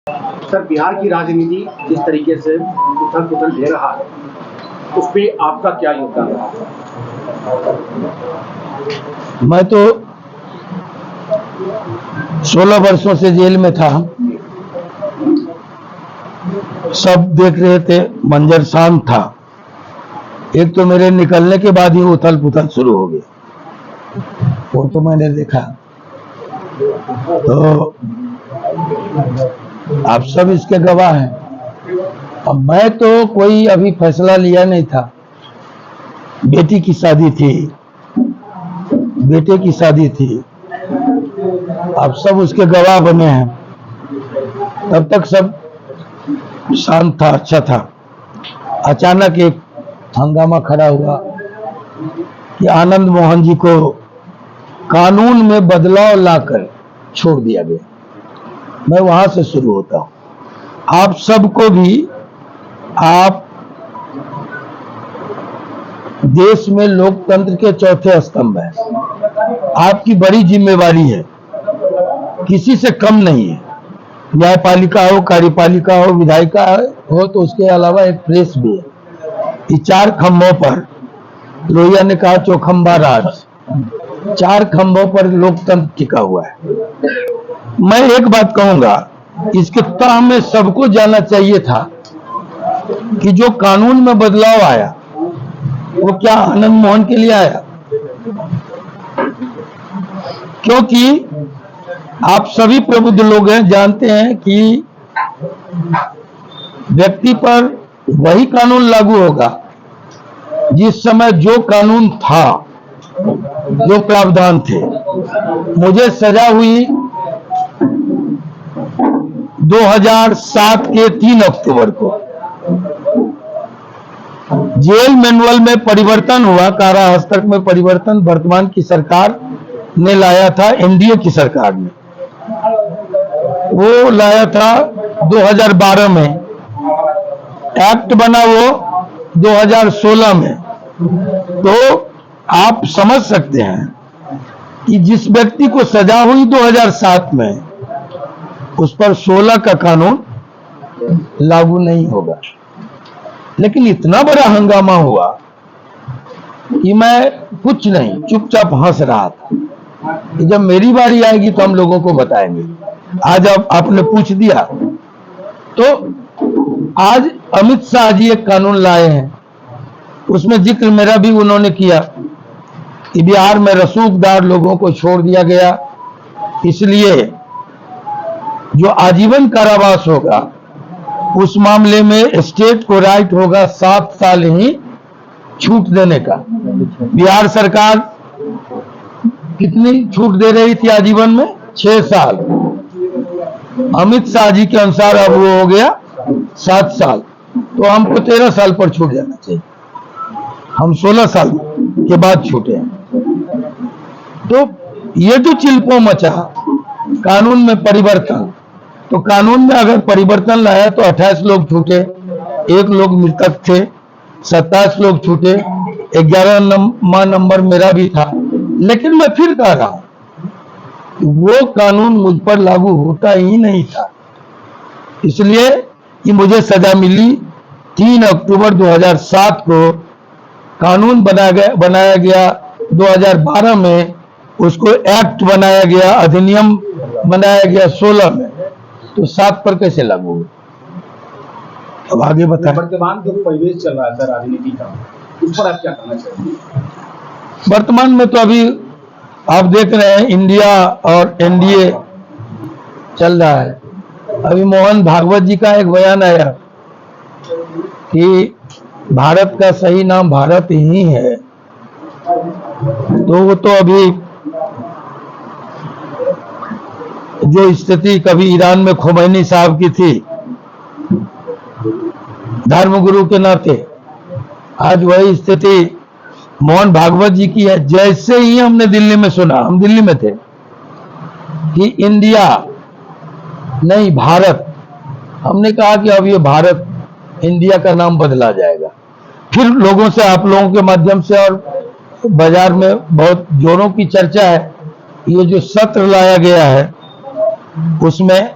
Sir, Bihar की राजनीति जिस तरीके से उथल पुथल ले रहा है, उस पे आपका क्या योगदान रहा? मैं तो 16 वर्षों से जेल में था। सब देख रहे थे, मंजर शांत था। एक तो मेरे निकलने के बाद ही उथल पुथल शुरू हो गया, वो तो मैंने देखा। तो आप सब इसके गवाह हैं। अब मैं तो कोई अभी फैसला लिया नहीं था। बेटी की शादी थी, बेटे की शादी थी, आप सब उसके गवाह बने हैं। तब तक सब शांत था, अच्छा था। अचानक एक हंगामा खड़ा हुआ कि आनंद मोहन जी को कानून में बदलाव लाकर छोड़ दिया गया। मैं वहां से शुरू होता हूं। आप सबको भी, आप देश में लोकतंत्र के चौथे स्तंभ हैं। आपकी बड़ी जिम्मेवारी है, किसी से कम नहीं है। न्यायपालिका हो, कार्यपालिका हो, विधायिका हो, तो उसके अलावा एक प्रेस भी है। ये चार खंभों पर, लोहिया ने कहा चौखंबा राज, चार खंभों पर लोकतंत्र टिका हुआ है। मैं एक बात कहूंगा, इसके तह में सबको जानना चाहिए था कि जो कानून में बदलाव आया वो क्या आनंद मोहन के लिए आया? क्योंकि आप सभी प्रबुद्ध लोग हैं, जानते हैं कि व्यक्ति पर वही कानून लागू होगा जिस समय जो कानून था, जो प्रावधान थे। मुझे सजा हुई 2007 के 3 अक्टूबर को। जेल मैनुअल में परिवर्तन हुआ, कारा हस्तक में परिवर्तन वर्तमान की सरकार ने लाया था, एनडीए की सरकार ने वो लाया था 2012 में। एक्ट बना वो 2016 में। तो आप समझ सकते हैं कि जिस व्यक्ति को सजा हुई 2007 में, उस पर 16 का कानून लागू नहीं होगा। लेकिन इतना बड़ा हंगामा हुआ कि मैं कुछ नहीं, चुपचाप हंस रहा था कि जब मेरी बारी आएगी तो हम लोगों को बताएंगे। आज अब आपने पूछ दिया, तो आज अमित शाह जी एक कानून लाए हैं, उसमें जिक्र मेरा भी उन्होंने किया कि बिहार में रसूखदार लोगों को छोड़ दिया गया, इसलिए जो आजीवन कारावास होगा उस मामले में स्टेट को राइट होगा 7 साल ही छूट देने का। बिहार सरकार कितनी छूट दे रही थी आजीवन में? 6 साल। अमित शाह जी के अनुसार अब वो हो गया 7 साल। तो हमको 13 साल पर छूट जाना चाहिए, हम 16 साल के बाद छूटे हैं। तो ये जो चिल्पो मचा कानून में परिवर्तन, तो कानून में अगर परिवर्तन लाया तो 28 लोग छूटे, 1 लोग मृतक थे, 27 लोग छूटे, 11वां नंबर मेरा भी था। लेकिन मैं फिर कह रहा हूं, वो कानून मुझ पर लागू होता ही नहीं था, इसलिए कि मुझे सजा मिली। 3 अक्टूबर 2007 को कानून बनाया गया, 2012 में उसको एक्ट बनाया गया, अधिनियम बनाया गया 16 में, तो 7 पर कैसे लागू हुआ? अब आगे बताएं। वर्तमान जो परिवेश चल रहा है सर राजनीति का, उस पर आप क्या कहना चाहेंगे? वर्तमान में तो अभी आप देख रहे हैं इंडिया और एनडीए चल रहा है। अभी मोहन भागवत जी का एक बयान आया कि भारत का सही नाम भारत ही है। तो वो तो अभी जो स्थिति कभी ईरान में खोमैनी साहब की थी धर्मगुरु के नाते, आज वही स्थिति मोहन भागवत जी की है। जैसे ही हमने दिल्ली में सुना, हम दिल्ली में थे, कि इंडिया नहीं भारत, हमने कहा कि अब ये भारत इंडिया का नाम बदला जाएगा। फिर लोगों से, आप लोगों के माध्यम से और बाजार में बहुत जोरों की चर्चा है। ये जो सत्र लाया गया है उसमें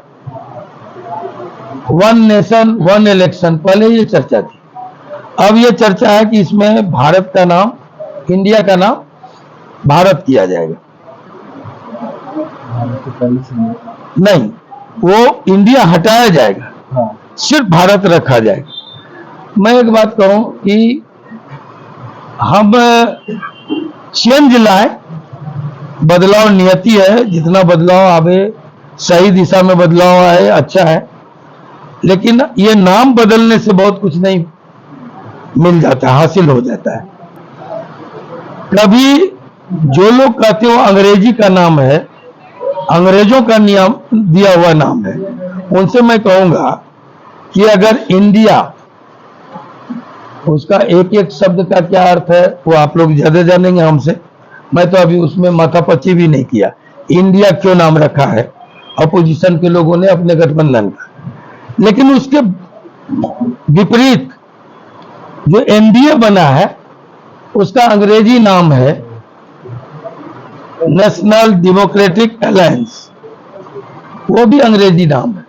वन नेशन वन इलेक्शन, पहले ये चर्चा थी। अब ये चर्चा है कि इसमें भारत का नाम, इंडिया का नाम भारत किया जाएगा। नहीं, वो इंडिया हटाया जाएगा, सिर्फ भारत रखा जाएगा। मैं एक बात कहूं कि हम चेंज लाए, बदलाव नियति है, जितना बदलाव आवे सही दिशा में बदलाव आए अच्छा है, लेकिन ये नाम बदलने से बहुत कुछ नहीं मिल जाता, हासिल हो जाता है। कभी जो लोग कहते हो अंग्रेजी का नाम है, अंग्रेजों का नियम दिया हुआ नाम है, उनसे मैं कहूंगा कि अगर इंडिया, उसका एक एक शब्द का क्या अर्थ है वो आप लोग ज्यादा जानेंगे हमसे, मैं तो अभी उसमें माथापच्ची भी नहीं किया। इंडिया क्यों नाम रखा है अपोजिशन के लोगों ने अपने गठबंधन का, लेकिन उसके विपरीत जो एनडीए बना है उसका अंग्रेजी नाम है नेशनल डेमोक्रेटिक अलायंस, वो भी अंग्रेजी नाम है।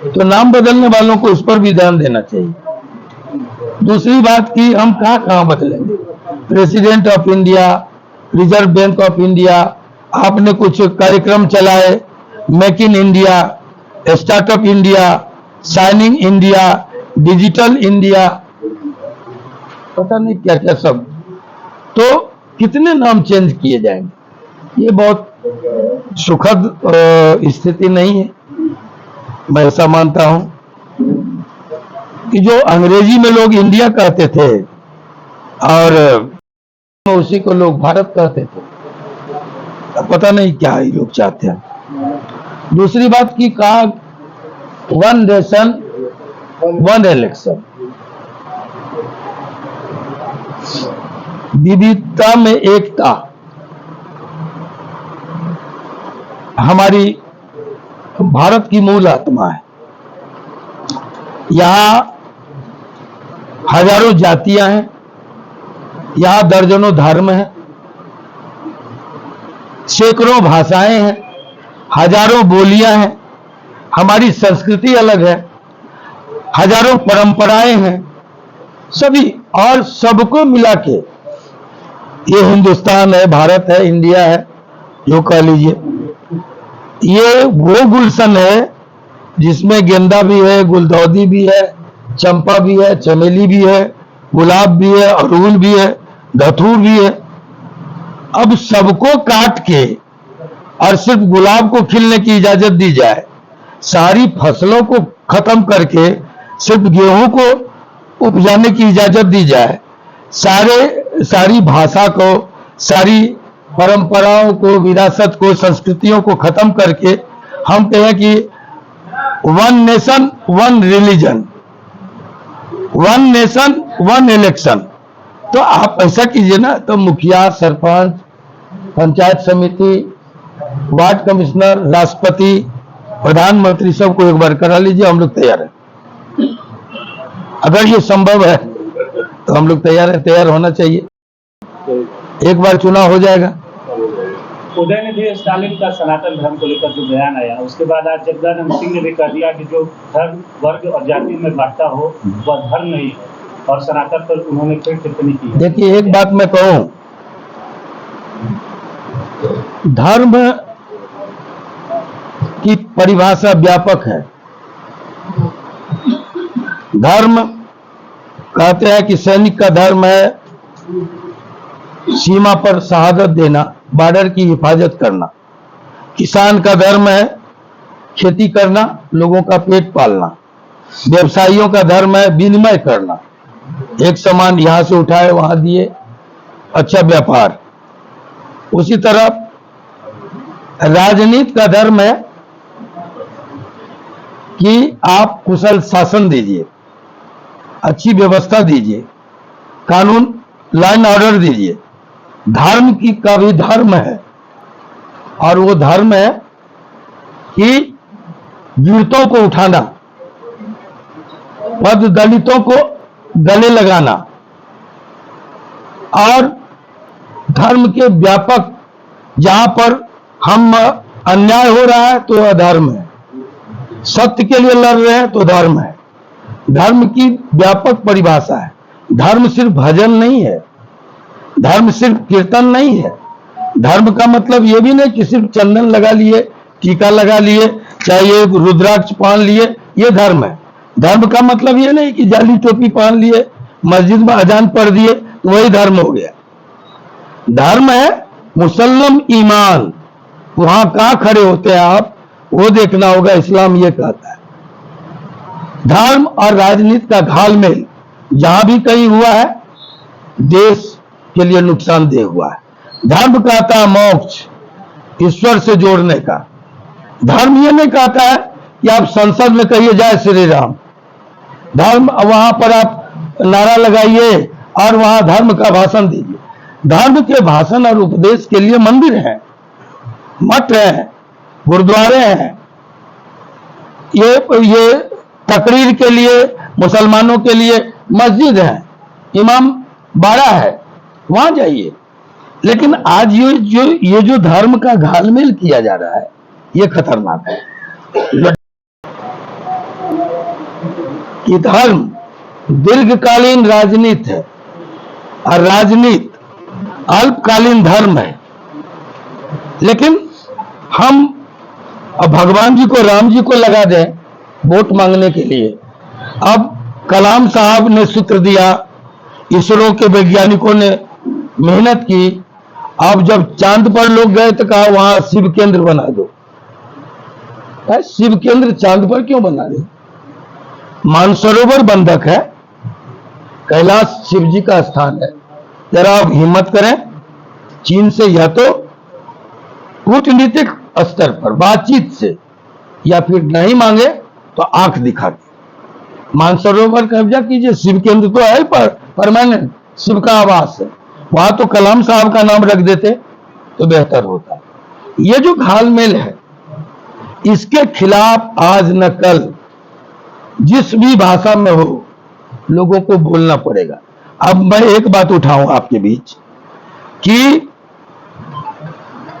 तो नाम बदलने वालों को उस पर भी ध्यान देना चाहिए। दूसरी बात कि हम कहां बदलेंगे, president of India, reserve bank of India, आपने कुछ कार्यक्रम चलाए, make in India, startup India, shining India, digital India, पता नहीं क्या क्या सब, तो कितने नाम चेंज किए जाएंगे। ये बहुत सुखद स्थिति नहीं है। मैं ऐसा मानता हूं कि जो अंग्रेजी में लोग इंडिया कहते थे और उसी को लोग भारत कहते थे, पता नहीं क्या ये लोग चाहते हैं। दूसरी बात की कहा वन नेशन वन इलेक्शन, विविधता में एकता हमारी भारत की मूल आत्मा है। यहां हजारों जातियां हैं, यहां दर्जनों धर्म हैं, सैकड़ों भाषाएं हैं, हजारों बोलियां हैं, हमारी संस्कृति अलग है, हजारों परंपराएं हैं, सभी और सबको मिला के ये हिंदुस्तान है, भारत है, इंडिया है, जो कह लीजिए। ये वो गुलशन है जिसमें गेंदा भी है, गुलदौदी भी है, चंपा भी है, चमेली भी है, गुलाब भी है, अड़हुल भी है, धतूर भी है। अब सबको काट के और सिर्फ गुलाब को खिलने की इजाजत दी जाए, सारी फसलों को खत्म करके सिर्फ गेहूं को उपजाने की इजाजत दी जाए, सारी भाषा को, सारी परंपराओं को, विरासत को, संस्कृतियों को खत्म करके हम कहें कि one nation one religion, one nation one election, तो आप ऐसा कीजिए ना, तो मुखिया, सरपंच, पंचायत समिति, वार्ड कमिश्नर, राष्ट्रपति, प्रधानमंत्री सबको एक बार करा लीजिए, हम लोग तैयार हैं। अगर ये संभव है तो हम लोग तैयार हैं, तैयार होना चाहिए। एक बार चुनाव हो जाएगा। उदयनिधि स्टालिन का सनातन धर्म को लेकर जो बयान आया, उसके बाद आज जगदानंद सिंह ने भी कह दिया कि जो धर्म, वर्ग और जाति में बांटता हो वह धर्म नहीं है, और सनातन पर उन्होंने फिर टिप्पणी की। देखिए, एक बात मैं कहूं, धर्म की परिभाषा व्यापक है। धर्म कहते हैं कि सैनिक का धर्म है सीमा पर शहादत देना, बॉर्डर की हिफाजत करना। किसान का धर्म है खेती करना, लोगों का पेट पालना। व्यवसायियों का धर्म है विनिमय करना, एक सामान यहां से उठाए वहां दिए, अच्छा व्यापार। उसी तरह राजनीति का धर्म है कि आप कुशल शासन दीजिए, अच्छी व्यवस्था दीजिए, कानून लाइन ऑर्डर दीजिए। धर्म की का भी धर्म है, और वो धर्म है कि गिरतों को उठाना, पद दलितों को गले लगाना, और धर्म के व्यापक, जहां पर हम अन्याय हो रहा है तो वह धर्म है। सत्य के लिए लड़ रहे हैं तो धर्म है। धर्म की व्यापक परिभाषा है। धर्म सिर्फ भजन नहीं है, धर्म सिर्फ कीर्तन नहीं है। धर्म का मतलब ये भी नहीं कि सिर्फ चंदन लगा लिए, टीका लगा लिए, चाहे रुद्राक्ष पहन लिए, ये धर्म है। धर्म का मतलब ये नहीं कि जाली टोपी पहन लिए, मस्जिद में अजान पढ़ दिए तो वही धर्म हो गया। धर्म है मुसल्लम ईमान। वहां कहां खड़े होते हैं आप, वो देखना होगा। इस्लाम ये कहता है धर्म और राजनीति का घालमेल जहां भी कहीं हुआ है, देश के लिए नुकसानदेह हुआ है। धर्म कहता है मोक्ष, ईश्वर से जोड़ने का। धर्म ये नहीं कहता है कि आप संसद में कहिए जय श्री राम। धर्म वहां पर आप नारा लगाइए और वहां धर्म का भाषण दीजिए। धर्म के भाषण और उपदेश के लिए मंदिर है, मठ है, गुरुद्वारे हैं। ये तकरीर के लिए मुसलमानों के लिए मस्जिद है, इमाम बाड़ा है, वहां जाइए। लेकिन आज ये जो धर्म का घालमेल किया जा रहा है, ये खतरनाक है। कि धर्म दीर्घकालीन राजनीति है और राजनीति अल्पकालीन धर्म है। लेकिन हम अब भगवान जी को, राम जी को लगा दें वोट मांगने के लिए। अब कलाम साहब ने सूत्र दिया, इसरो के वैज्ञानिकों ने मेहनत की। अब जब चांद पर लोग गए तो कहा वहां शिव केंद्र बना दो। शिव केंद्र चांद पर क्यों बना दे? मानसरोवर बंधक है, कैलाश शिव जी का स्थान है। जरा आप हिम्मत करें, चीन से या तो कूटनीतिक स्तर पर बातचीत से, या फिर नहीं मांगे तो आंख दिखा के मानसरोवर कब्जा कीजिए। शिव केंद्र तो है पर परमानेंट, शिव का आवास है। वहां तो कलाम साहब का नाम रख देते तो बेहतर होता। ये जो घालमेल है, इसके खिलाफ आज न कल जिस भी भाषा में हो लोगों को बोलना पड़ेगा। अब मैं एक बात उठाऊं आपके बीच कि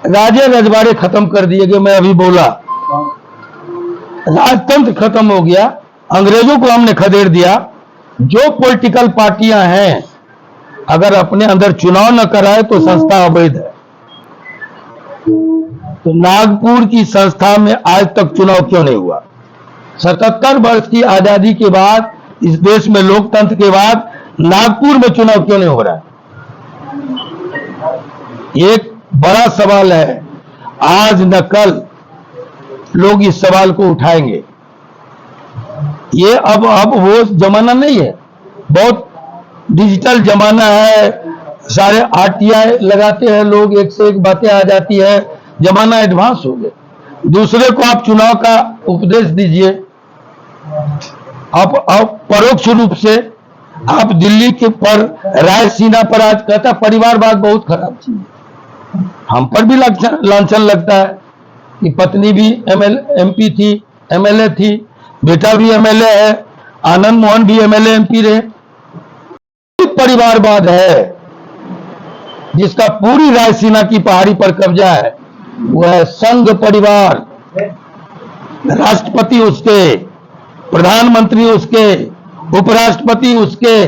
राजे रजवाड़े खत्म कर दिए गए। मैं अभी बोला राजतंत्र खत्म हो गया, अंग्रेजों को हमने खदेड़ दिया। जो पॉलिटिकल पार्टियां हैं अगर अपने अंदर चुनाव न कराए तो संस्था अवैध है। तो नागपुर की संस्था में आज तक चुनाव क्यों नहीं हुआ? 77 वर्ष की आजादी के बाद, इस देश में लोकतंत्र के बाद नागपुर में चुनाव क्यों नहीं हो रहा है? एक बड़ा सवाल है। आज न कल लोग इस सवाल को उठाएंगे। ये अब वो जमाना नहीं है, बहुत डिजिटल जमाना है। सारे आरटीआई लगाते हैं लोग, एक से एक बातें आ जाती है। जमाना एडवांस हो गया। दूसरे को आप चुनाव का उपदेश दीजिए। आप परोक्ष रूप से आप दिल्ली के पर रायसीना पर आज कहता परिवारवाद बहुत खराब चीज है। हम पर भी लांछन लगता है कि पत्नी भी एमपी थी, एमएलए थी, बेटा भी एमएलए है, आनंद मोहन भी एमएलए एमपी रहे। परिवारवाद है जिसका पूरी रायसीना की पहाड़ी पर कब्जा है, वो है संघ परिवार। राष्ट्रपति उसके, प्रधानमंत्री उसके, उपराष्ट्रपति उसके,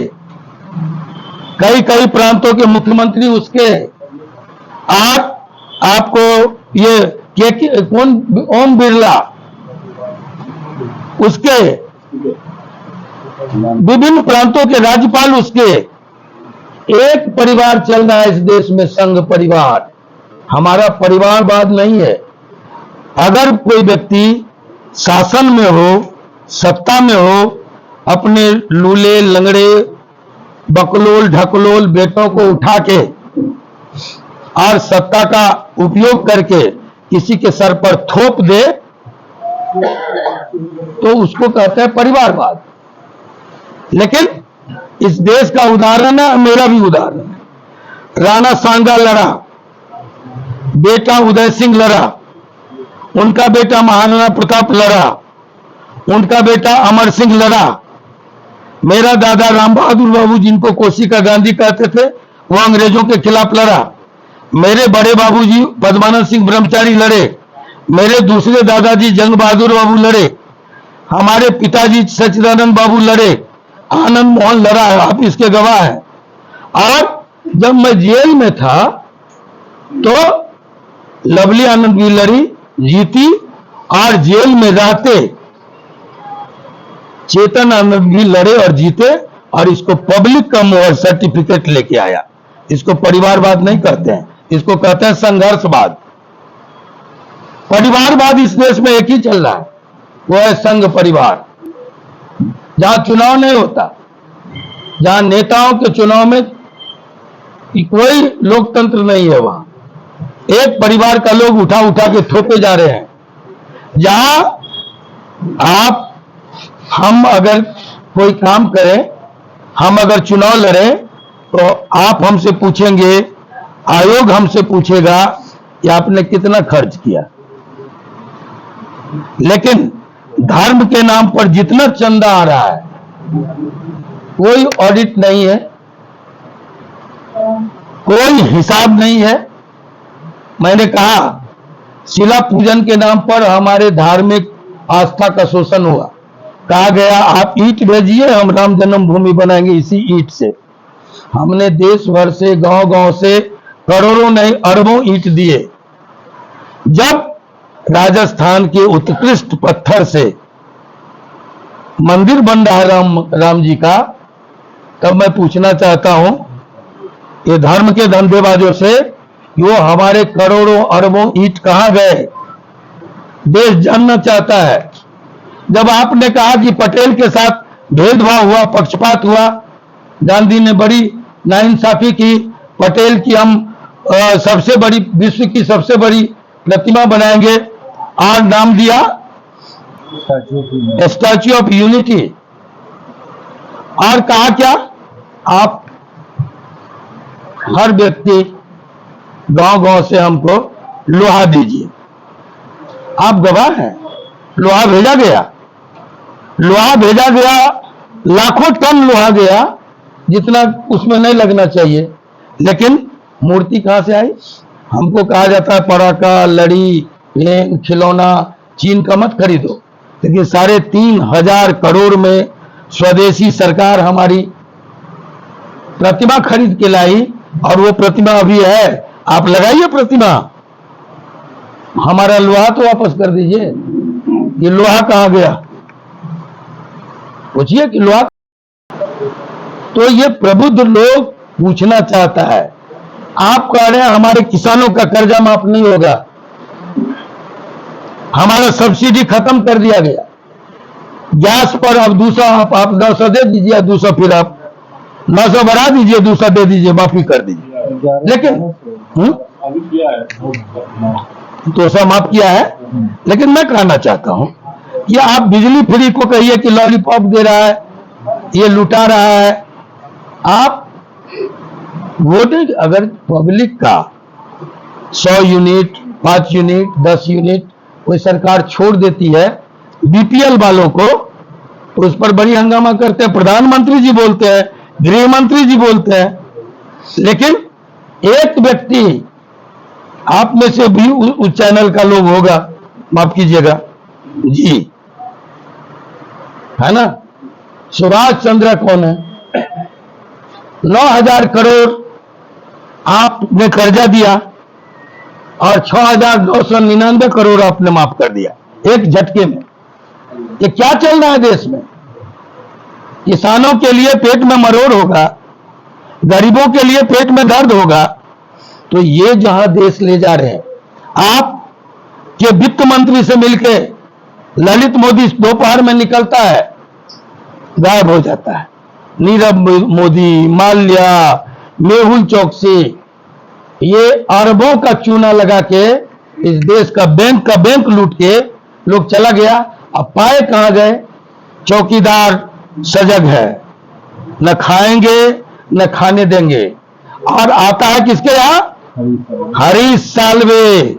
कई प्रांतों के मुख्यमंत्री उसके। आपको ये कौन, ओम बिरला, उसके, विभिन्न प्रांतों के राज्यपाल उसके। एक परिवार चल रहा है इस देश में, संघ परिवार। हमारा परिवारवाद नहीं है। अगर कोई व्यक्ति शासन में हो, सत्ता में हो, अपने लूले लंगड़े बकलोल ढकलोल बेटों को उठा के और सत्ता का उपयोग करके किसी के सर पर थोप दे तो उसको कहते हैं परिवारवाद। लेकिन इस देश का उदाहरण है, मेरा भी उदाहरण है। राणा सांगा लड़ा, बेटा उदय सिंह लड़ा, उनका बेटा महाराणा प्रताप लड़ा, उनका बेटा अमर सिंह लड़ा। मेरा दादा राम बहादुर बाबू, जिनको कोशिका गांधी कहते थे, वो अंग्रेजों के खिलाफ लड़ा। मेरे बड़े बाबूजी पद्मानंद सिंह ब्रह्मचारी लड़े। मेरे दूसरे दादाजी जंग बहादुर बाबू लड़े। हमारे पिताजी सच्चिदानंद बाबू लड़े, आनंद मोहन लड़ा है, आप इसके गवाह हैं। और जब मैं जेल में था तो लवली आनंद भी लड़ी, जीती, और जेल में रहते चेतन आनंद भी लड़े और जीते, और इसको पब्लिक का मोहर सर्टिफिकेट लेके आया। इसको परिवारवाद नहीं कहते हैं, इसको कहते हैं संघर्षवाद। परिवारवाद इस देश में एक ही चल रहा है, वो है संघ परिवार। जहां चुनाव नहीं होता, जहां नेताओं के चुनाव में कोई लोकतंत्र नहीं है, वहां एक परिवार का लोग उठा उठा के थोपे जा रहे हैं। जहां हम अगर कोई काम करें, हम अगर चुनाव लड़ें, तो आप हमसे पूछेंगे, आयोग हमसे पूछेगा कि आपने कितना खर्च किया। लेकिन धर्म के नाम पर जितना चंदा आ रहा है, कोई ऑडिट नहीं है, कोई हिसाब नहीं है। मैंने कहा शिला पूजन के नाम पर हमारे धार्मिक आस्था का शोषण हुआ। कहा गया आप ईंट भेजिए, हम राम जन्मभूमि बनाएंगे इसी ईंट से। हमने देश भर से, गांव गांव से करोड़ों नहीं अरबों ईंट दिए। जब राजस्थान के उत्कृष्ट पत्थर से मंदिर बन रहा है राम जी का, तब मैं पूछना चाहता हूं ये धर्म के धंधेबाजों से, वो हमारे करोड़ों अरबों ईंट कहां गए? देश जानना चाहता है। जब आपने कहा कि पटेल के साथ भेदभाव हुआ, पक्षपात हुआ, गांधी ने बड़ी नाइंसाफी की, पटेल की हम सबसे बड़ी, विश्व की सबसे बड़ी प्रतिमा बनाएंगे, और नाम दिया स्टैच्यू ऑफ यूनिटी। और कहा क्या? आप हर व्यक्ति गांव गांव से हमको लोहा दीजिए। आप गवाह हैं, लोहा भेजा गया, लोहा भेजा गया, लाखों टन लोहा गया, जितना उसमें नहीं लगना चाहिए। लेकिन मूर्ति कहां से आई? हमको कहा जाता है पटाखा, लड़ी, प्लेन, खिलौना चीन का मत खरीदो, लेकिन 3,500 करोड़ में स्वदेशी सरकार हमारी प्रतिमा खरीद के लाई, और वो प्रतिमा अभी है। आप लगाइए प्रतिमा, हमारा लोहा तो वापस कर दीजिए। ये लोहा कहां गया? पूछिए कि लोहा। तो ये प्रबुद्ध लोग पूछना चाहता है। आप कह रहे हैं हमारे किसानों का कर्जा माफ नहीं होगा, हमारा सब्सिडी खत्म कर दिया गया, गैस पर अब 200 आप 900 दे दीजिए, 200 फिर आप 900 बढ़ा दीजिए, 200 दे दीजिए, माफी कर दीजिए। लेकिन अभी किया है, 200 माफ किया है। लेकिन मैं कहना चाहता हूं कि आप बिजली फ्री को कहिए कि लॉलीपॉप दे रहा है, ये लुटा रहा है। आप वोटिंग अगर पब्लिक का 100 यूनिट, 5 यूनिट, 10 यूनिट कोई सरकार छोड़ देती है बीपीएल वालों को, तो उस पर बड़ी हंगामा करते हैं, प्रधानमंत्री जी बोलते हैं, गृह मंत्री जी बोलते हैं। लेकिन एक व्यक्ति, आप में से भी उस चैनल का लोग होगा, माफ कीजिएगा जी, है ना, सुभाष चंद्र कौन है? 9,000 करोड़ आपने कर्जा दिया और 6,999 करोड़ आपने माफ कर दिया एक झटके में। ये क्या चल रहा है देश में? किसानों के लिए पेट में मरोड़ होगा, गरीबों के लिए पेट में दर्द होगा। तो ये जहां देश ले जा रहे हैं, आप के वित्त मंत्री से मिलके ललित मोदी दोपहर में निकलता है, गायब हो जाता है। नीरव मोदी, माल्या, मेहुल चौकसी, ये अरबों का चूना लगा के इस देश का बैंक लूट के लोग चला गया। अब पाए कहां गए? चौकीदार सजग है, न खाएंगे न खाने देंगे। और आता है किसके यहां? हरीश साल्वे,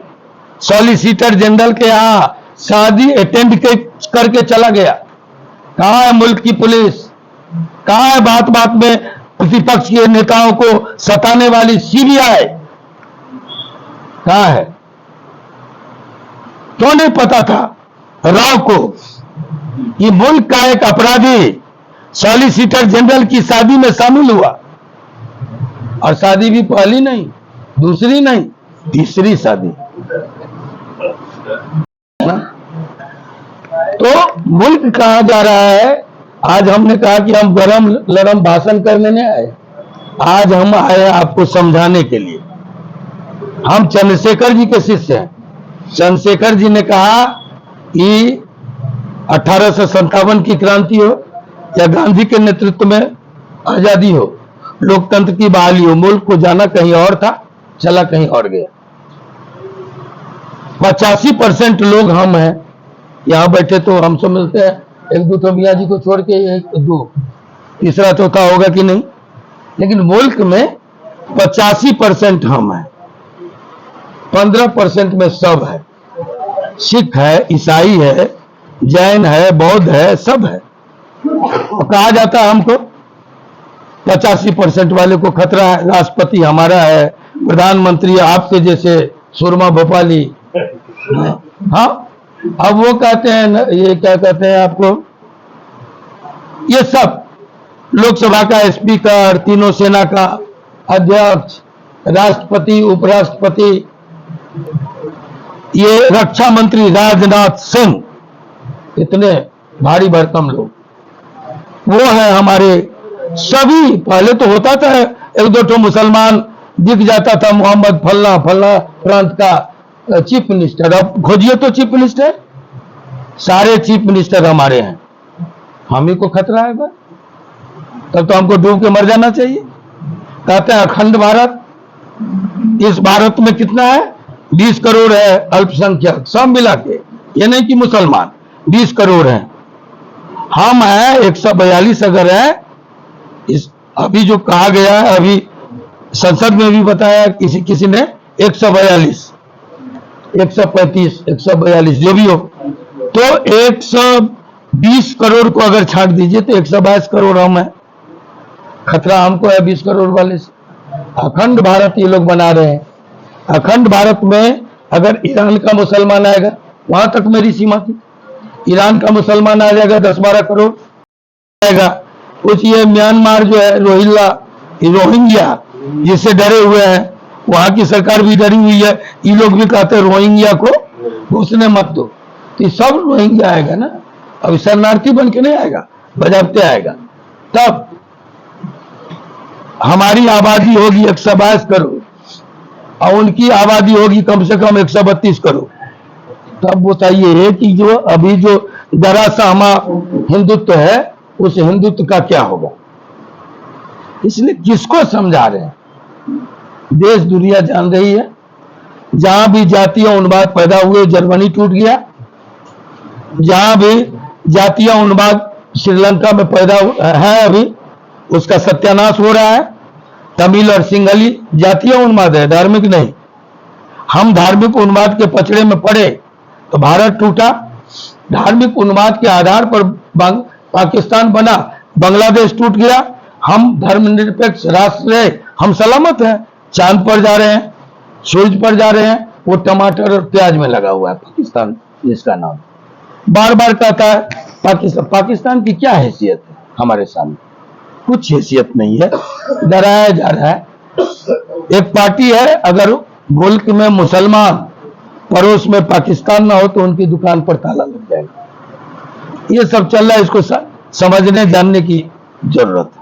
सॉलिसिटर जनरल के यहां शादी अटेंड करके चला गया। कहां है मुल्क की पुलिस? कहां है बात बात में प्रतिपक्ष के नेताओं को सताने वाली सीबीआई? कहां है? क्यों नहीं पता था राव को कि मुल्क का एक अपराधी सॉलिसिटर जनरल की शादी में शामिल हुआ, और शादी भी पहली नहीं, दूसरी नहीं, तीसरी शादी। तो मुल्क कहां जा रहा है? आज हमने कहा कि हम गरम लरम भाषण करने नहीं आए, आज हम आए आपको समझाने के लिए। हम चंद्रशेखर जी के शिष्य हैं। चंद्रशेखर जी ने कहा कि 1857 की क्रांति हो या गांधी के नेतृत्व में आजादी हो, लोकतंत्र की बहाली हो, मुल्क को जाना कहीं और था, चला कहीं और गया। 85% लोग हम हैं यहां बैठे, तो हम सब मिलते हैं, एक दो तो मियाँ जी को छोड़ के, एक दो, तीसरा चौथा होगा कि नहीं, लेकिन मुल्क में 85% हम हैं, 15% में सब है, सिख है, ईसाई है, जैन है, बौद्ध है, सब है। तो कहा जाता है हमको 85% वाले को खतरा है, राष्ट्रपति हमारा है, प्रधानमंत्री आपके जैसे सुरमा भोपाली। हाँ, अब वो कहते हैं न, ये क्या कहते हैं आपको, ये सब लोकसभा का स्पीकर, तीनों सेना का अध्यक्ष, राष्ट्रपति, उपराष्ट्रपति, ये रक्षा मंत्री राजनाथ सिंह, इतने भारी भरकम लोग, वो है हमारे सभी। पहले तो होता था एक दो ठो मुसलमान दिख जाता था, मोहम्मद फल्ला फल्ला प्रांत का चीफ मिनिस्टर, अब खोजिए तो चीफ मिनिस्टर, सारे चीफ मिनिस्टर हमारे हैं। हम ही को खतरा है बस, तब तो हमको डूब के मर जाना चाहिए। कहते हैं अखंड भारत, इस भारत में कितना है? 20 करोड़ है अल्पसंख्यक, सब मिला के, ये नहीं कि मुसलमान, 20 करोड़ हैं। हम हैं 142 अगर है, इस अभी जो कहा गया है, अभी संसद में भी बताया किसी ने 142, 135, 142 जो भी हो, तो 120 करोड़ को अगर छांट दीजिए तो 122 करोड़ हम हैं। खतरा हमको है 20 करोड़ वाले से। अखंड भारत ये लोग बना रहे हैं। अखंड भारत में अगर ईरान का मुसलमान आएगा, वहां तक मेरी सीमा थी, ईरान का मुसलमान आ जाएगा 10-12 करोड़ आएगा। कुछ ये म्यांमार जो है रोहिंग्या जिससे डरे हुए हैं, वहां की सरकार भी डरी हुई है, ये लोग भी कहते हैं रोहिंग्या को घुसने मत दो, तो सब रोहिंग्या आएगा ना। अब शरणार्थी बन के नहीं आएगा, बजाबते आएगा। तब हमारी आबादी होगी 122 करोड़ और उनकी आबादी होगी कम से कम 132 करोड़। तब बताइए कि जो अभी जो जरा सा हमारा हिंदुत्व है, उस हिंदुत्व का क्या होगा? इसलिए किसको समझा रहे हैं? देश दुनिया जान रही है, जहां भी जातीय उन्माद पैदा हुए जर्मनी टूट गया, जहां भी जातीय उन्माद श्रीलंका में पैदा है अभी उसका सत्यानाश हो रहा है। तमिल और सिंघली जातीय उन्माद है, धार्मिक नहीं। हम धार्मिक उन्माद के पचड़े में पड़े तो भारत टूटा। धार्मिक उन्माद के आधार पर पाकिस्तान बना, बांग्लादेश टूट गया। हम धर्मनिरपेक्ष राष्ट्र है, हम सलामत हैं। चांद पर जा रहे हैं, सूरज पर जा रहे हैं, वो टमाटर और प्याज में लगा हुआ है पाकिस्तान, जिसका नाम बार बार कहता है पाकिस्तान की क्या हैसियत है हमारे सामने? कुछ हैसियत नहीं है, डराया जा रहा है। एक पार्टी है, अगर मुल्क में मुसलमान पड़ोस में पाकिस्तान ना हो तो उनकी दुकान पर ताला लग जाएगा। ये सब चल रहा है, इसको समझने जानने की जरूरत है।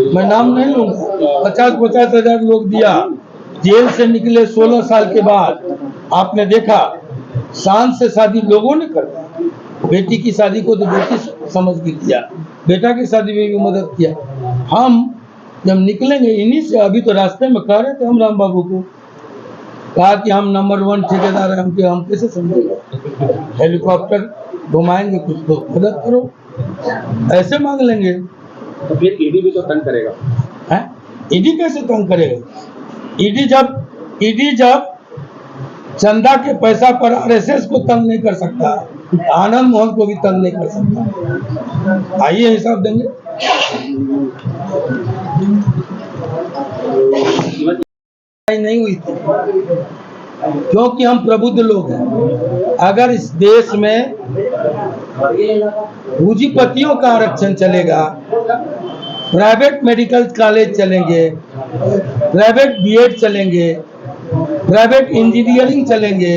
मैं नाम नहीं लूंगा। 50-50 हजार लोग दिया, जेल से निकले 16 साल के बाद। आपने देखा शान से शादी लोगों ने कर दी। बेटी की शादी को तो बेटी समझ के किया, बेटा की शादी में भी मदद किया। हम जब निकलेंगे इन्हीं से, अभी तो रास्ते में कह रहे थे हम राम बाबू को, कहा कि हम नंबर 1 ठेकेदार हैं, हम कैसे समझेंगे? हेलीकॉप्टर घुमाएंगे, कुछ तो मदद करो, ऐसे मांग लेंगे। तो फिर ईडी भी तो तंग करेगा। है? ईडी कैसे तंग करेगा? ईडी जब चंदा के पैसा पर आरएसएस को तंग नहीं कर सकता, आनंद मोहन को भी तंग नहीं कर सकता। आइए हिसाब देंगे। नहीं हुई थी, क्योंकि हम प्रबुद्ध लोग हैं। अगर इस देश में पूंजीपतियों का आरक्षण चलेगा, प्राइवेट मेडिकल कॉलेज चलेंगे, प्राइवेट बीएड चलेंगे, प्राइवेट इंजीनियरिंग चलेंगे,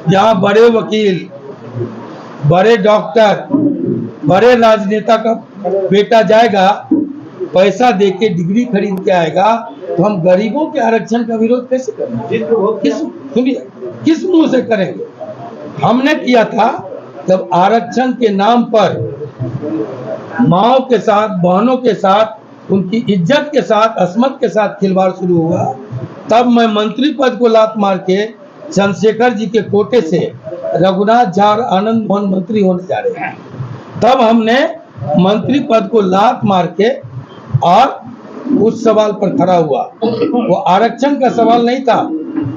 जहां बड़े वकील, बड़े डॉक्टर, बड़े राजनेता का बेटा जाएगा, पैसा देके डिग्री खरीद के आएगा, तो हम गरीबों के आरक्षण का विरोध कैसे करेंगे? किस मुंह से करेंगे? हमने किया था जब आरक्षण के नाम पर माओ के साथ, बहनों के साथ, उनकी इज्जत के साथ, अस्मत के साथ खिलवाड़ शुरू हुआ। तब मैं मंत्री पद को लात मार के चंद्रशेखर जी के कोटे से रघुनाथ झा और आनंद मोहन मंत्री होने जा रहे हैं। तब हमने मंत्री पद को लात मार के और उस सवाल पर खड़ा हुआ। वो आरक्षण का सवाल नहीं था,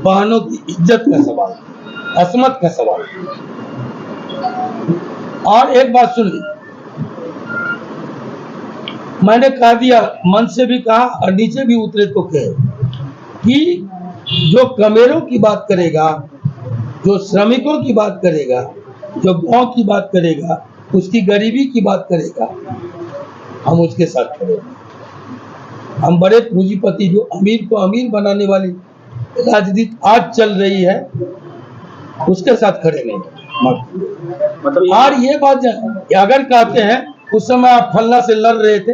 बहनों की इज्जत का सवाल, अस्मत का सवाल। और एक बात सुन ली, मैंने कह दिया, मंच से भी कहा और नीचे भी उतरे तो कहे कि जो कमेरों की बात करेगा, जो श्रमिकों की बात करेगा, जो गांव की बात करेगा, उसकी गरीबी की बात करेगा, हम उसके साथ खड़े हैं। हम बड़े पूंजीपति जो अमीर को अमीर बनाने वाली राजनीति आज चल रही है, उसके साथ खड़े नहीं। मतलब और ये बात अगर कहते हैं उस समय आप फल्ला से लड़ रहे थे,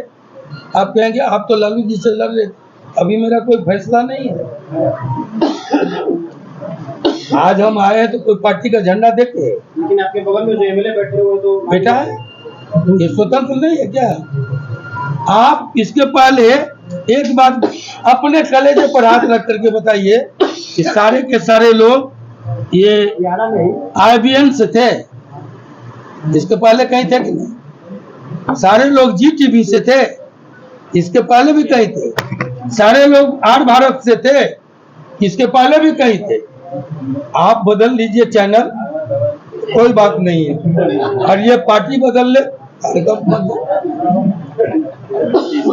आप कहेंगे आप तो लालू जी से लड़ रहे थे, अभी मेरा कोई फैसला नहीं है। आज हम आए हैं तो कोई पार्टी का झंडा देखे, लेकिन आपके बगल में जो एमएलए बैठे हुए तो बेटा है, ये स्वतंत्र नहीं है क्या? आप इसके पहले एक बात अपने कलेजे पर हाथ रख करके बताइए कि सारे के सारे लोग ये IBN से थे, इसके पहले कहीं थे कि नहीं? सारे लोग GTV से थे, इसके पहले भी कहीं थे। सारे लोग आर भारत से थे, इसके पहले भी कहीं थे। आप बदल लीजिए चैनल, कोई बात नहीं है, और ये पार्टी बदल ले, इसका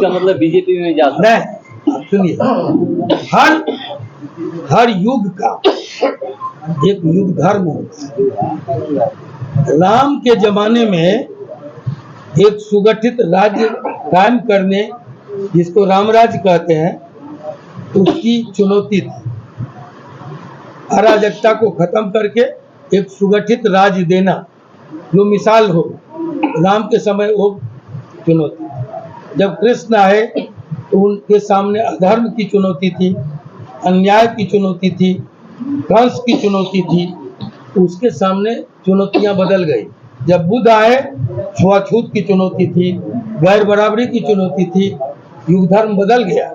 मतलब बीजेपी में जा नहीं। सुनिए, हर युग का एक युग धर्म होता है। राम के जमाने में एक सुगठित राज्य कायम करने, जिसको रामराज्य कहते हैं, उसकी चुनौती थी। अराजकता को खत्म करके एक सुगठित राज्य देना, जो मिसाल हो, राम के समय वो चुनौती। जब कृष्ण आए तो उनके सामने अधर्म की चुनौती थी, अन्याय की चुनौती थी, कंस की चुनौती थी, उसके सामने चुनौतियां बदल गई। जब बुद्ध आए, छुआछूत की चुनौती थी, गैर बराबरी की चुनौती थी, युग धर्म बदल गया।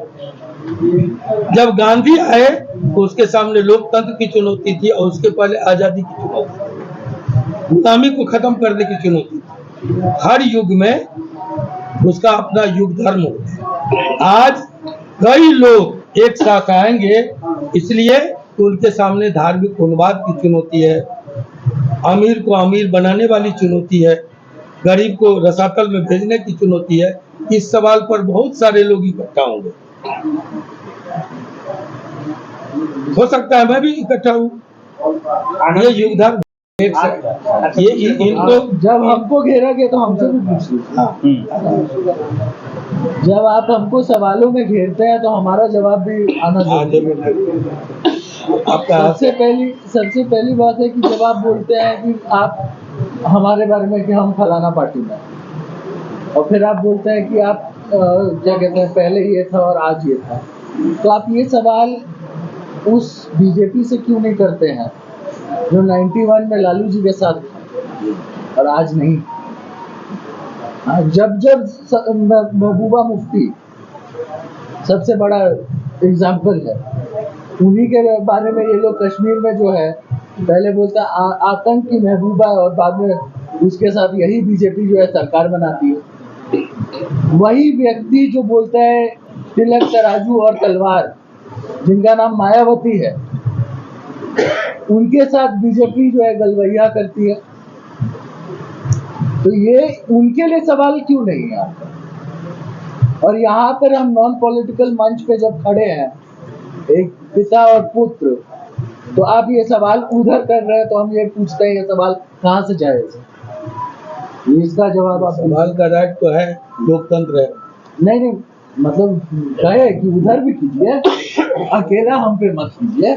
जब गांधी आए तो उसके सामने लोकतंत्र की चुनौती थी, और उसके पहले आजादी की चुनौती थी, गुलामी को खत्म करने की चुनौती थी। हर युग में उसका अपना युग धर्म होता है। आज कई लोग एक साथ आएंगे, इसलिए तो उनके सामने धार्मिक उन्माद की चुनौती है, अमीर को अमीर बनाने वाली चुनौती है, गरीब को रसातल में भेजने की चुनौती है। इस सवाल पर बहुत सारे लोग इकट्ठा होंगे। हो सकता है मैं भी इकट्ठा हूँ। ये युग धर्म ये इनको जब हमको घेरोगे तो हमसे भी पूछ लीजिए। जब आप हमको सवालों में घेरते हैं तो हमारा जवाब भी आना चाहिए। सबसे पहली बात है कि जब आप बोलते हैं कि आप हमारे बारे में कि हम फलाना पार्टी में, और फिर आप बोलते हैं कि आप क्या कहते हैं पहले ये था और आज ये था, तो आप ये सवाल उस बीजेपी से क्यों नहीं करते हैं जो 91 में लालू जी के साथ और आज नहीं? जब महबूबा मुफ्ती सबसे बड़ा एग्जाम्पल है, उन्हीं के बारे में ये लोग कश्मीर में जो है पहले बोलता आतंक की महबूबा, और बाद में उसके साथ यही बीजेपी जो है सरकार बनाती है। वही व्यक्ति जो बोलता है तिलक तराजू और तलवार, जिनका नाम मायावती है, उनके साथ बीजेपी जो है गलवैया करती है। तो ये उनके लिए सवाल क्यों नहीं है आपका? और यहाँ पर हम नॉन पॉलिटिकल मंच पे जब खड़े हैं, एक पिता और पुत्र, तो आप ये सवाल उधर कर रहे हैं, तो हम ये पूछते हैं ये सवाल कहाँ से जायज है? ये इसका जवाब आप सवाल का राइट तो है, लोकतंत्र है। नहीं, मतलब कहे कि उधर भी कीजिए, अकेला हम पे मत कीजिए।